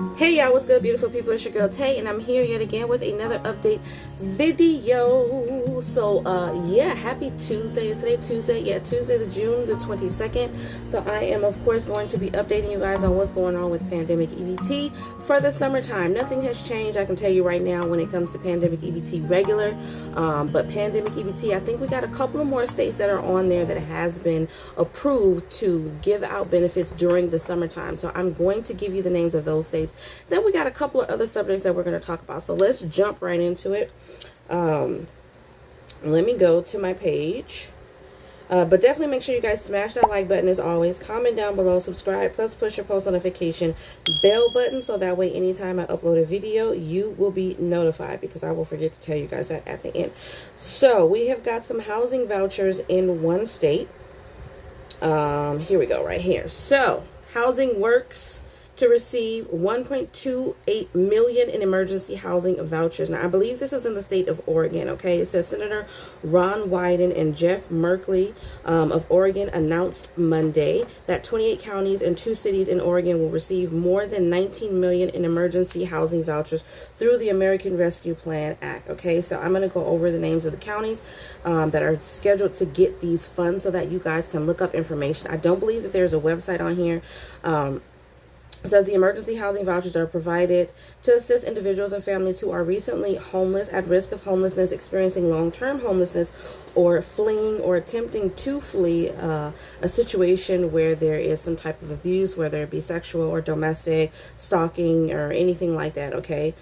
Hey y'all, what's good, beautiful people? It's your girl Tay, and I'm here yet again with another update video. So yeah, happy Tuesday. Is today Tuesday? Yeah, Tuesday the June the 22nd. So I am of course going to be updating you guys on what's going on with pandemic EBT for the summertime. Nothing has changed, I can tell you right now, when it comes to pandemic EBT regular. But pandemic EBT, I think we got a couple of more states that are on there that has been approved to give out benefits during the summertime. So I'm going to give you the names of those states. Then we got a couple of other subjects that we're going to talk about. So let's jump right into it. Let me go to my page. But definitely make sure you guys smash that like button as always. Comment down below, subscribe, plus push your post notification bell button so that way anytime I upload a video, you will be notified, because I will forget to tell you guys that at the end. So we have got some housing vouchers in one state. Here we go right here. So Housing Works to receive 1.28 million in emergency housing vouchers. Now, I believe this is in the state of Oregon, okay? It says Senator Ron Wyden and Jeff Merkley of Oregon announced Monday that 28 counties and 2 cities in Oregon will receive more than 19 million in emergency housing vouchers through the American Rescue Plan Act, okay? So I'm going to go over the names of the counties that are scheduled to get these funds so that you guys can look up information. I don't believe that there's a website on here. It says the emergency housing vouchers are provided to assist individuals and families who are recently homeless, at risk of homelessness, experiencing long-term homelessness, or fleeing or attempting to flee a situation where there is some type of abuse, whether it be sexual or domestic, stalking, or anything like that, okay?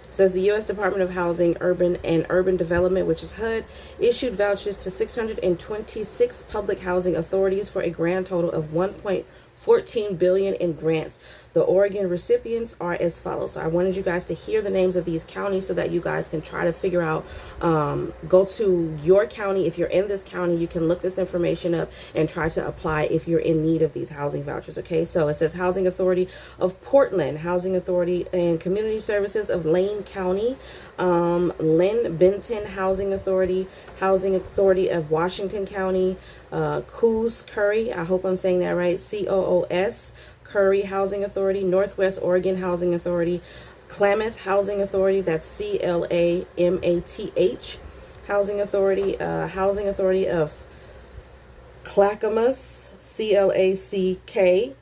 Says the U.S. Department of Housing, Urban Development, which is HUD, issued vouchers to 626 public housing authorities for a grand total of $1.14 billion in grants. The Oregon recipients are as follows. So I wanted you guys to hear the names of these counties so that you guys can try to figure out, go to your county. If you're in this county, you can look this information up and try to apply if you're in need of these housing vouchers, okay? So it says Housing Authority of Portland, Housing Authority and Community Services of Lane County, Lynn Benton Housing Authority, Housing Authority of Washington County, Coos Curry, I hope I'm saying that right, COOS, Curry Housing Authority, Northwest Oregon Housing Authority, Klamath Housing Authority, that's CLAMATH Housing Authority, Housing Authority of Clackamas, CLACKAMAS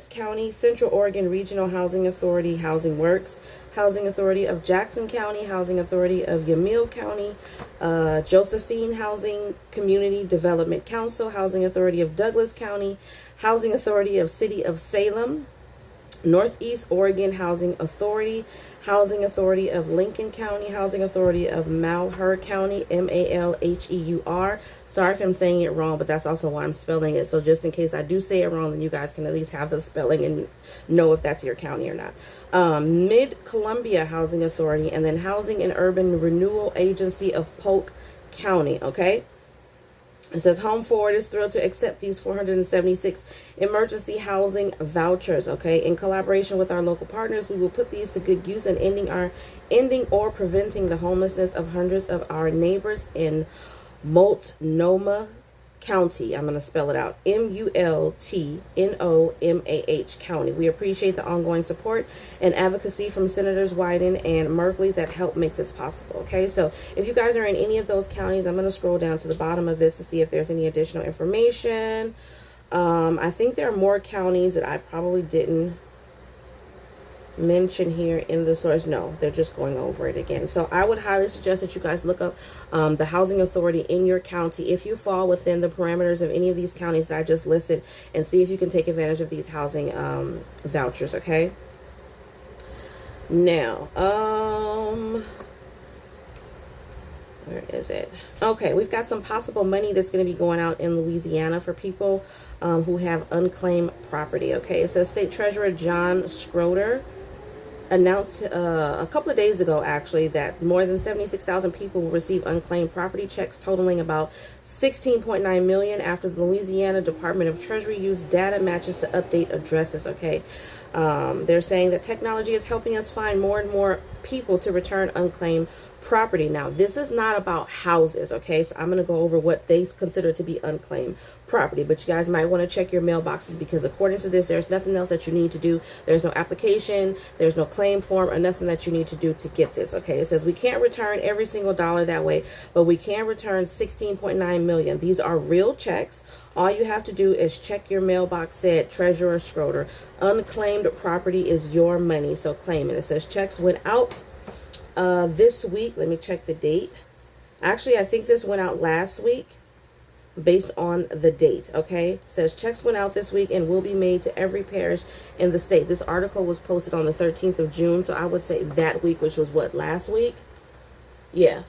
County, Central Oregon Regional Housing Authority, Housing Works, Housing Authority of Jackson County, Housing Authority of Yamil County, Josephine Housing Community Development Council, Housing Authority of Douglas County, Housing Authority of City of Salem, Northeast Oregon Housing Authority, Housing Authority of Lincoln County, Housing Authority of Malheur County, MALHEUR. Sorry if I'm saying it wrong, but that's also why I'm spelling it. So just in case I do say it wrong, then you guys can at least have the spelling and know if that's your county or not. Mid-Columbia Housing Authority, and then Housing and Urban Renewal Agency of Polk County, okay? It says Home Forward is thrilled to accept these 476 emergency housing vouchers, okay? In collaboration with our local partners, we will put these to good use in ending or preventing the homelessness of hundreds of our neighbors in Multnomah County. I'm going to spell it out. MULTNOMAH County. We appreciate the ongoing support and advocacy from Senators Wyden and Merkley that help make this possible. Okay, so if you guys are in any of those counties, I'm going to scroll down to the bottom of this to see if there's any additional information. I think there are more counties that I probably didn't mention here in the source. No, they're just going over it again. So I would highly suggest that you guys look up the housing authority in your county if you fall within the parameters of any of these counties that I just listed, and see if you can take advantage of these housing vouchers, okay? Now, where is it? Okay, we've got some possible money that's going to be going out in Louisiana for people who have unclaimed property, okay? It says State Treasurer John Schroeder announced a couple of days ago, actually, that more than 76,000 people will receive unclaimed property checks totaling about 16.9 million after the Louisiana Department of Treasury used data matches to update addresses, okay? They're saying that technology is helping us find more and more people to return unclaimed property. Now, this is not about houses, okay? So I'm going to go over what they consider to be unclaimed property, but you guys might want to check your mailboxes, because according to this, there's nothing else that you need to do. There's no application, there's no claim form, or nothing that you need to do to get this, okay? It says we can't return every single dollar that way, but we can return 16.9 million. These are real checks. All you have to do is check your mailbox, said Treasurer Schroeder. Unclaimed property is your money, so claim it. It says checks went out this week. Let me check the date. Actually, I think this went out last week based on the date, okay? It says checks went out this week and will be made to every parish in the state. This article was posted on the 13th of June, so I would say that week, which was what, last week? Yeah.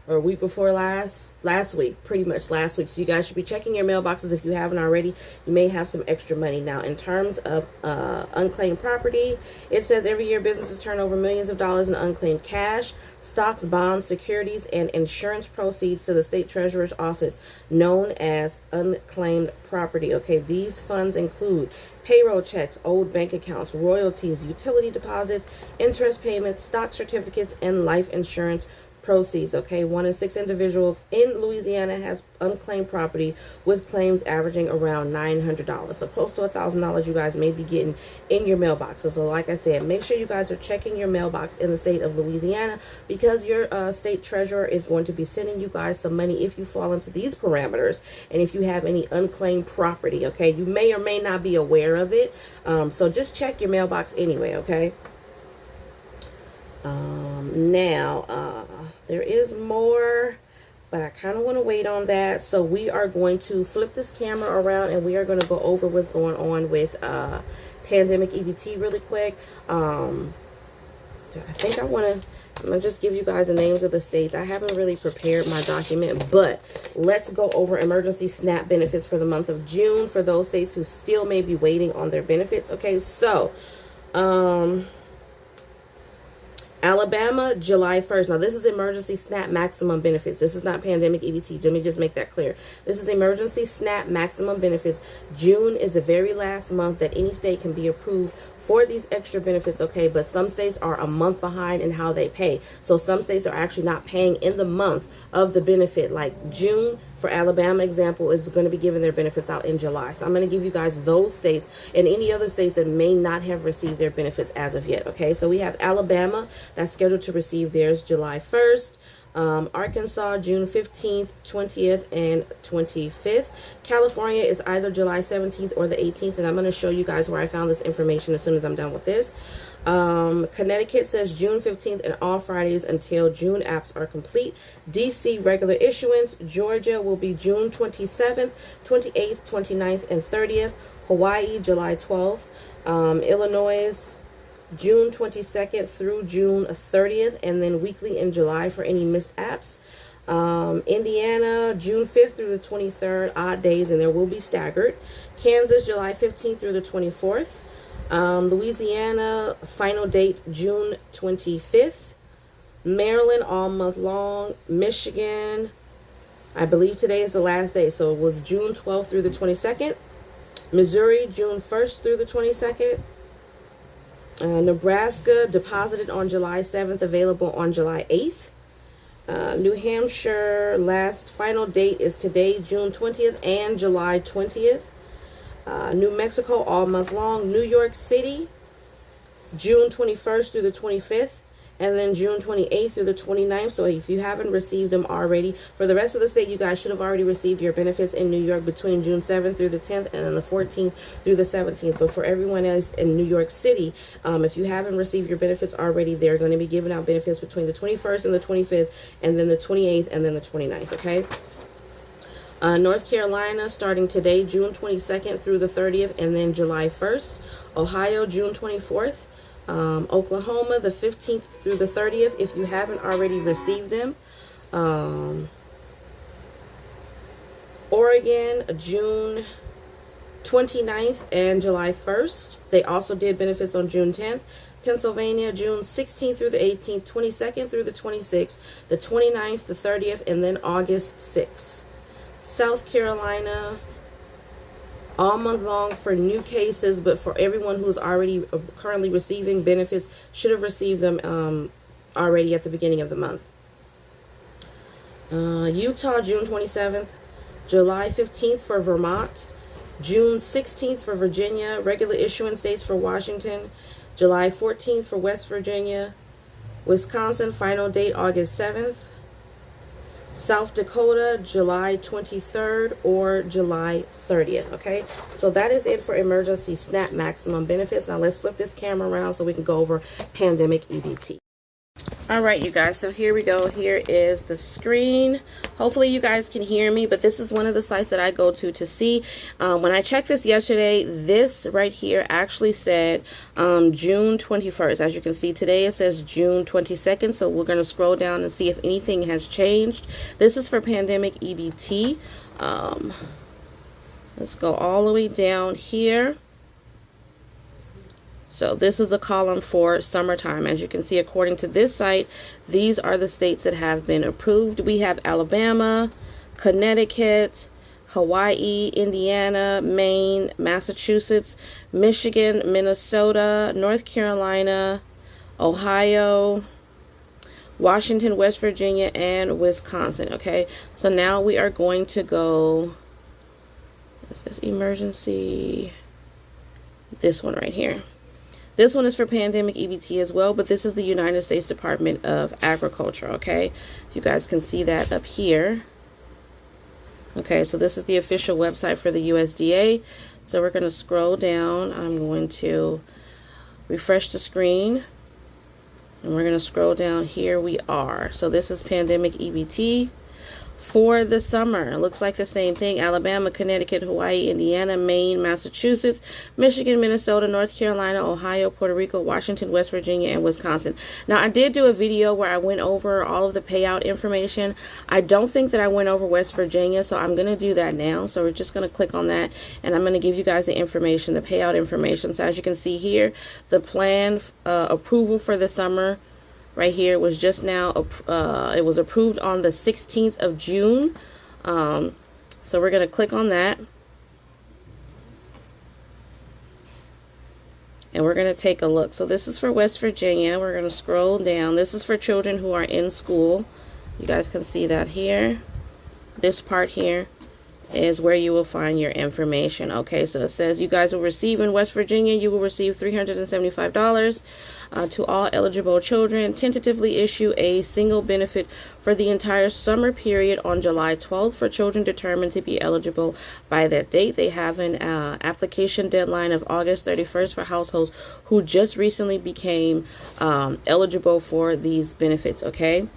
Or a week before last week, pretty much last week. So you guys should be checking your mailboxes if you haven't already. You may have some extra money. Now, in terms of unclaimed property, it says every year businesses turn over millions of dollars in unclaimed cash, stocks, bonds, securities, and insurance proceeds to the state treasurer's office, known as unclaimed property. Okay, these funds include payroll checks, old bank accounts, royalties, utility deposits, interest payments, stock certificates, and life insurance proceeds. Okay, 1 in 6 individuals in Louisiana has unclaimed property, with claims averaging around $900, so close to $1,000 you guys may be getting in your mailboxes. So like I said, make sure you guys are checking your mailbox in the state of Louisiana, because your state treasurer is going to be sending you guys some money if you fall into these parameters, and if you have any unclaimed property. Okay, you may or may not be aware of it, so just check your mailbox anyway. Okay. Now, there is more, but I kind of want to wait on that. So we are going to flip this camera around, and we are going to go over what's going on with pandemic EBT really quick. I think I'm going to just give you guys the names of the states. I haven't really prepared my document, but let's go over emergency SNAP benefits for the month of June for those states who still may be waiting on their benefits. Okay, so Alabama, July 1st. Now, this is emergency SNAP maximum benefits. This is not pandemic EBT. Let me just make that clear. This is emergency SNAP maximum benefits. June is the very last month that any state can be approved for these extra benefits, okay? But some states are a month behind in how they pay. So some states are actually not paying in the month of the benefit. Like June, for Alabama example, is going to be giving their benefits out in July. So I'm going to give you guys those states and any other states that may not have received their benefits as of yet, okay? So we have Alabama, that's scheduled to receive theirs July 1st. Arkansas, June 15th, 20th, and 25th. California is either July 17th or the 18th, and I'm going to show you guys where I found this information as soon as I'm done with this. Connecticut says June 15th and all Fridays until June apps are complete. DC, regular issuance. Georgia will be June 27th, 28th, 29th, and 30th. Hawaii, July 12th. Illinois, June 22nd through June 30th, and then weekly in July for any missed apps. Indiana, June 5th through the 23rd, odd days, and there will be staggered. Kansas, July 15th through the 24th. Louisiana, final date June 25th. Maryland, all month long. Michigan, I believe today is the last day, so it was June 12th through the 22nd. Missouri, June 1st through the 22nd. Nebraska, deposited on July 7th, available on July 8th. New Hampshire, last final date is today, June 20th and July 20th. New Mexico, all month long. New York City, June 21st through the 25th. And then June 28th through the 29th. So if you haven't received them already, for the rest of the state, you guys should have already received your benefits in New York between June 7th through the 10th and then the 14th through the 17th. But for everyone else in New York City, if you haven't received your benefits already, they're going to be giving out benefits between the 21st and the 25th, and then the 28th and then the 29th, okay? North Carolina, starting today, June 22nd through the 30th, and then July 1st. Ohio, June 24th. Oklahoma, the 15th through the 30th, if you haven't already received them. Oregon, June 29th and July 1st. They also did benefits on June 10th. Pennsylvania, June 16th through the 18th, 22nd through the 26th, the 29th, the 30th, and then August 6th. South Carolina, all month long for new cases, but for everyone who's already currently receiving benefits, should have received them already at the beginning of the month. Utah, June 27th. July 15th for Vermont. June 16th for Virginia. Regular issuance dates for Washington. July 14th for West Virginia. Wisconsin, final date August 7th. South Dakota, July 23rd or July 30th, okay? So that is it for emergency SNAP maximum benefits. Now let's flip this camera around so we can go over pandemic EBT. All right, you guys, so here we go. Here is the screen. Hopefully you guys can hear me, but this is one of the sites that I go to see. When I checked this yesterday, this right here actually said June 21st. As you can see, today it says June 22nd, so we're going to scroll down and see if anything has changed. This is for pandemic EBT. Let's go all the way down here. So this is a column for summertime. As you can see, according to this site, these are the states that have been approved. We have Alabama, Connecticut, Hawaii, Indiana, Maine, Massachusetts, Michigan, Minnesota, North Carolina, Ohio, Washington, West Virginia, and Wisconsin. Okay, so now we are going to go, this is emergency, this one right here. This one is for pandemic EBT as well, but this is the United States Department of Agriculture, okay? You guys can see that up here. Okay, so this is the official website for the USDA. So we're going to scroll down. I'm going to refresh the screen. And we're going to scroll down. Here we are. So this is pandemic EBT for the summer. It looks like the same thing. Alabama, Connecticut, Hawaii, Indiana, Maine, Massachusetts, Michigan, Minnesota, North Carolina, Ohio, Puerto Rico, Washington, West Virginia, and Wisconsin. Now, I did do a video where I went over all of the payout information. I don't think that I went over West Virginia, so I'm going to do that now. So we're just going to click on that, and I'm going to give you guys the information, the payout information. So as you can see here, the plan approval for the summer right here was just now, it was approved on the 16th of June. So we're going to click on that. And we're going to take a look. So this is for West Virginia. We're going to scroll down. This is for children who are in school. You guys can see that here. This part here is where you will find your information. Okay, so it says you guys will receive in West Virginia, you will receive $375 to all eligible children. Tentatively issue a single benefit for the entire summer period on July 12th for children determined to be eligible by that date. They have an application deadline of August 31st for households who just recently became eligible for these benefits, okay?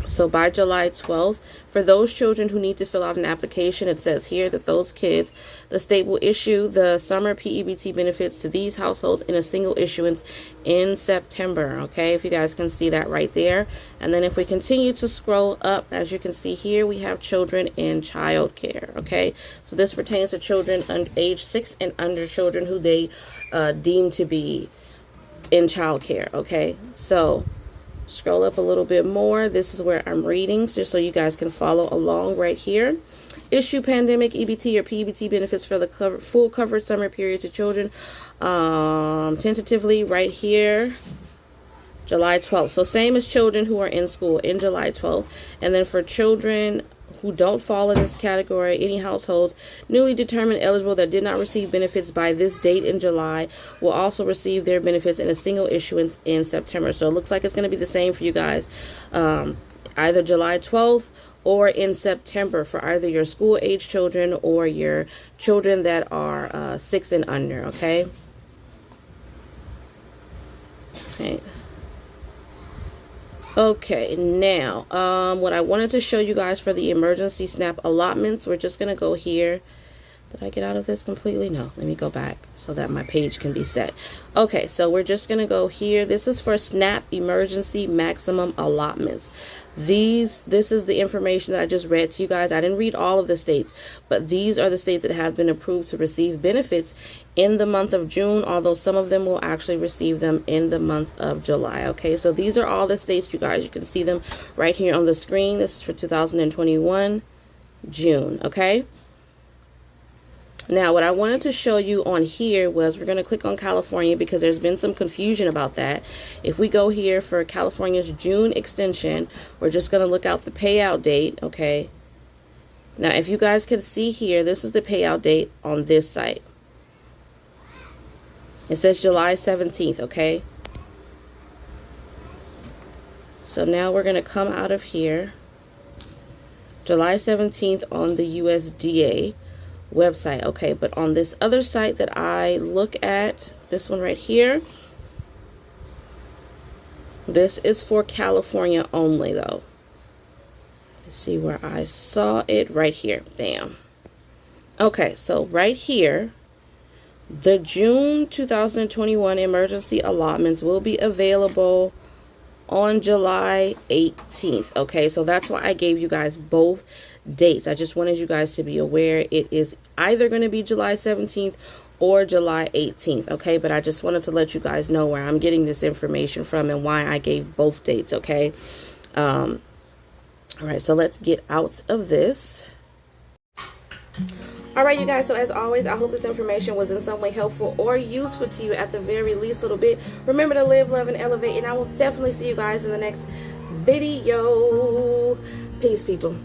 So by July 12th, for those children who need to fill out an application, it says here that those kids, the state will issue the summer PEBT benefits to these households in a single issuance in September. Okay, if you guys can see that right there. And then if we continue to scroll up, as you can see here, we have children in child care. Okay, so this pertains to children age 6 and under, children who they deem to be in child care. Okay, so scroll up a little bit more. This is where I'm reading, just so you guys can follow along right here. Issue pandemic EBT or PEBT benefits for the full covered summer period to children. Tentatively right here, July 12th. So same as children who are in school in July 12th. And then for children who don't fall in this category, any households newly determined eligible that did not receive benefits by this date in July will also receive their benefits in a single issuance in September. So it looks like it's going to be the same for you guys, either July 12th or in September for either your school age children or your children that are 6 and under. Okay. Okay, now, what I wanted to show you guys for the emergency SNAP allotments, we're just going to go here. Did I get out of this completely? No, let me go back so that my page can be set. Okay, so we're just going to go here. This is for SNAP emergency maximum allotments. This is the information that I just read to you guys. I didn't read all of the states, but these are the states that have been approved to receive benefits in the month of June, although some of them will actually receive them in the month of July. Okay, so these are all the states, you guys. You can see them right here on the screen. This is for 2021 June. Okay, Now, what I wanted to show you on here was we're going to click on California because there's been some confusion about that. If we go here for California's June extension, we're just going to look out the payout date, okay? Now, if you guys can see here, this is the payout date on this site. It says July 17th, okay? So now we're going to come out of here. July 17th on the USDA website. Okay, but on this other site that I look at, this one right here, this is for California only though. Let's see where I saw it, right here. Bam. Okay, so right here, the June 2021 emergency allotments will be available on July 18th. Okay, so that's why I gave you guys both dates. I just wanted you guys to be aware it is either going to be July 17th or July 18th. Okay, but I just wanted to let you guys know where I'm getting this information from and why I gave both dates. Okay, all right, so let's get out of this. All right, you guys, so as always, I hope this information was in some way helpful or useful to you, at the very least a little bit. Remember to live, love, and elevate, and I will definitely see you guys in the next video. Peace, people.